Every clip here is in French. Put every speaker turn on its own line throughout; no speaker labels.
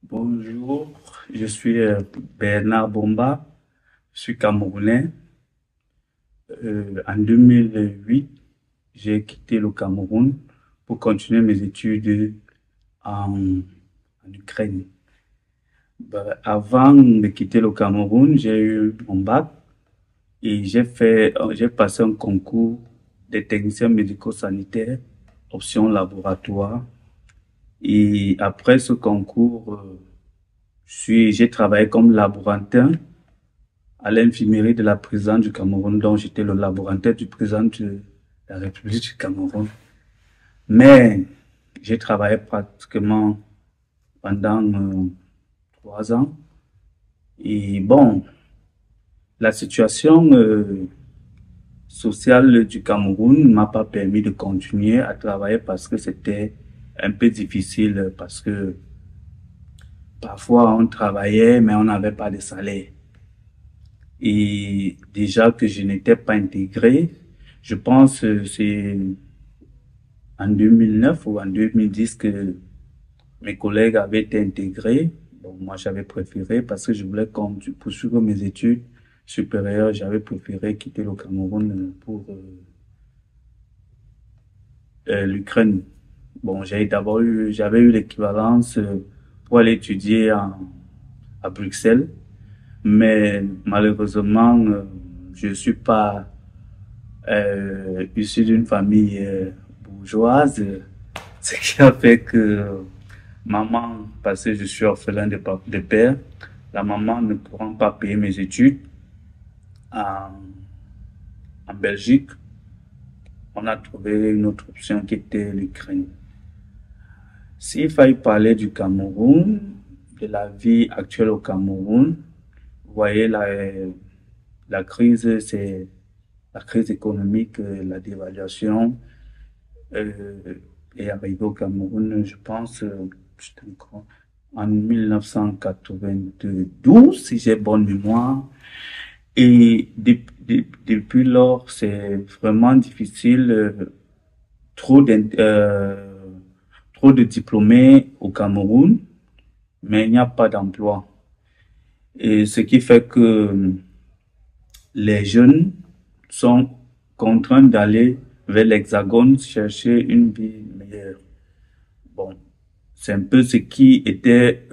Bonjour, je suis Bernard Bomba, je suis camerounais. En 2008, j'ai quitté le Cameroun pour continuer mes études en Ukraine. Avant de quitter le Cameroun, j'ai eu mon bac et j'ai passé un concours des techniciens médico-sanitaires, option laboratoire. Et après ce concours, j'ai travaillé comme laborantin à l'infirmerie de la présidente du Cameroun, dont j'étais le laborantin du président de la République du Cameroun. Mais j'ai travaillé pratiquement pendant 3 ans. Et bon, la situation sociale du Cameroun ne m'a pas permis de continuer à travailler parce que c'était un peu difficile, parce que parfois on travaillait, mais on n'avait pas de salaire. Et déjà que je n'étais pas intégré, je pense c'est en 2009 ou en 2010 que mes collègues avaient été intégrés. Bon, moi, j'avais préféré parce que je voulais poursuivre mes études supérieures. J'avais préféré quitter le Cameroun pour l'Ukraine. Bon, j'avais eu l'équivalence pour aller étudier à Bruxelles, mais malheureusement, je suis pas issu d'une famille bourgeoise, ce qui a fait que maman, parce que je suis orphelin de père, la maman ne pourra pas payer mes études en, en Belgique. On a trouvé une autre option qui était l'Ukraine. S'il fallait parler du Cameroun, de la vie actuelle au Cameroun, vous voyez la crise, c'est la crise économique, la dévaluation est arrivée au Cameroun, je pense, en 1992, si j'ai bonne mémoire. Et depuis lors, c'est vraiment difficile. Trop trop de diplômés au Cameroun, mais il n'y a pas d'emploi. Et ce qui fait que les jeunes sont contraints d'aller vers l'Hexagone chercher une vie meilleure. Bon, c'est un peu ce qui était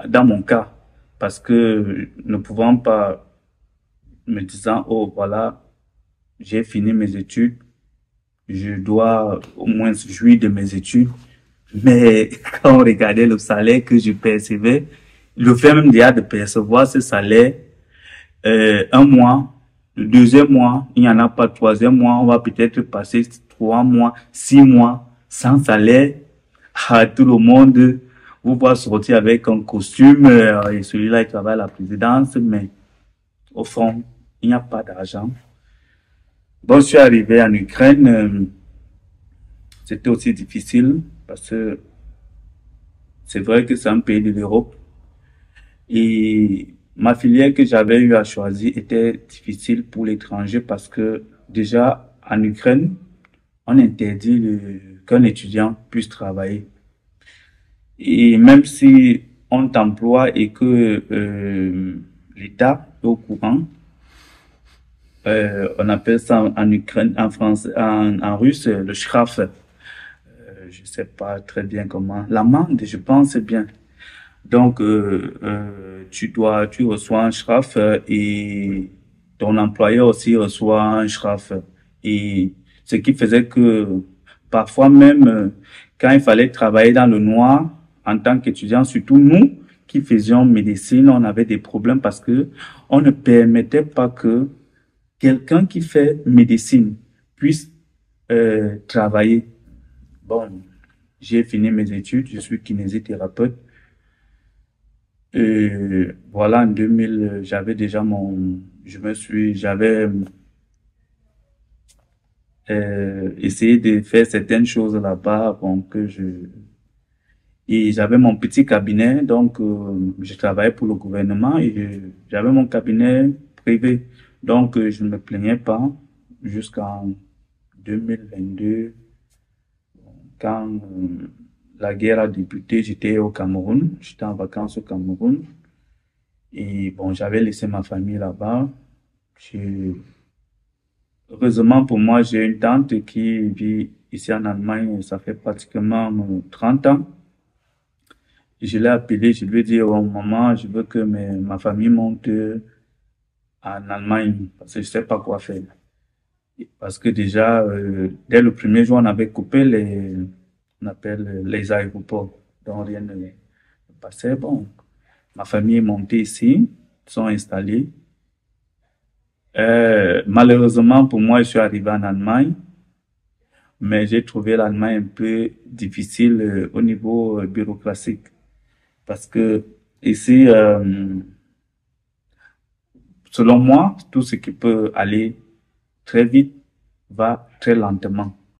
dans mon cas, parce que ne pouvant pas me disant, oh voilà, j'ai fini mes études, je dois au moins jouir de mes études. Mais quand on regardait le salaire que je percevais, le fait même déjà de percevoir ce salaire, un mois, le deuxième mois, il n'y en a pas, le troisième mois, on va peut-être passer 3 mois, 6 mois sans salaire. À tout le monde, vous voit sortir avec un costume, et celui-là, il travaille à la présidence, mais au fond, il n'y a pas d'argent. Bon, je suis arrivé en Ukraine, c'était aussi difficile parce que c'est vrai que c'est un pays de l'Europe et ma filière que j'avais eu à choisir était difficile pour l'étranger parce que déjà en Ukraine, on interdit qu'un étudiant puisse travailler. Et même si on t'emploie et que l'État est au courant, on appelle ça en Ukraine, en français, en russe, le shraf. Je sais pas très bien comment. L'amende, je pense, c'est bien. Donc, tu reçois un shraf et ton employeur aussi reçoit un shraf. Et ce qui faisait que parfois même, quand il fallait travailler dans le noir, en tant qu'étudiant, surtout nous qui faisions médecine, on avait des problèmes parce que on ne permettait pas que quelqu'un qui fait médecine puisse travailler. Bon, j'ai fini mes études, je suis kinésithérapeute. Voilà, en 2000, j'avais déjà j'avais essayé de faire certaines choses là-bas avant et j'avais mon petit cabinet, donc je travaillais pour le gouvernement et j'avais mon cabinet privé. Donc, je ne me plaignais pas jusqu'en 2022, quand la guerre a débuté, j'étais au Cameroun, j'étais en vacances au Cameroun. Et bon, j'avais laissé ma famille là-bas. J'ai- Heureusement pour moi, j'ai une tante qui vit ici en Allemagne, ça fait pratiquement 30 ans. Je l'ai appelée, je lui ai dit, oh maman, je veux que ma famille monte en Allemagne parce que je sais pas quoi faire. Parce que déjà, dès le premier jour, on avait coupé on appelle les aéroports, donc rien ne passait. Bon, ma famille est montée ici, sont installés. Malheureusement pour moi, je suis arrivé en Allemagne, mais j'ai trouvé l'Allemagne un peu difficile au niveau bureaucratique. Parce que ici, selon moi, tout ce qui peut aller très vite va très lentement.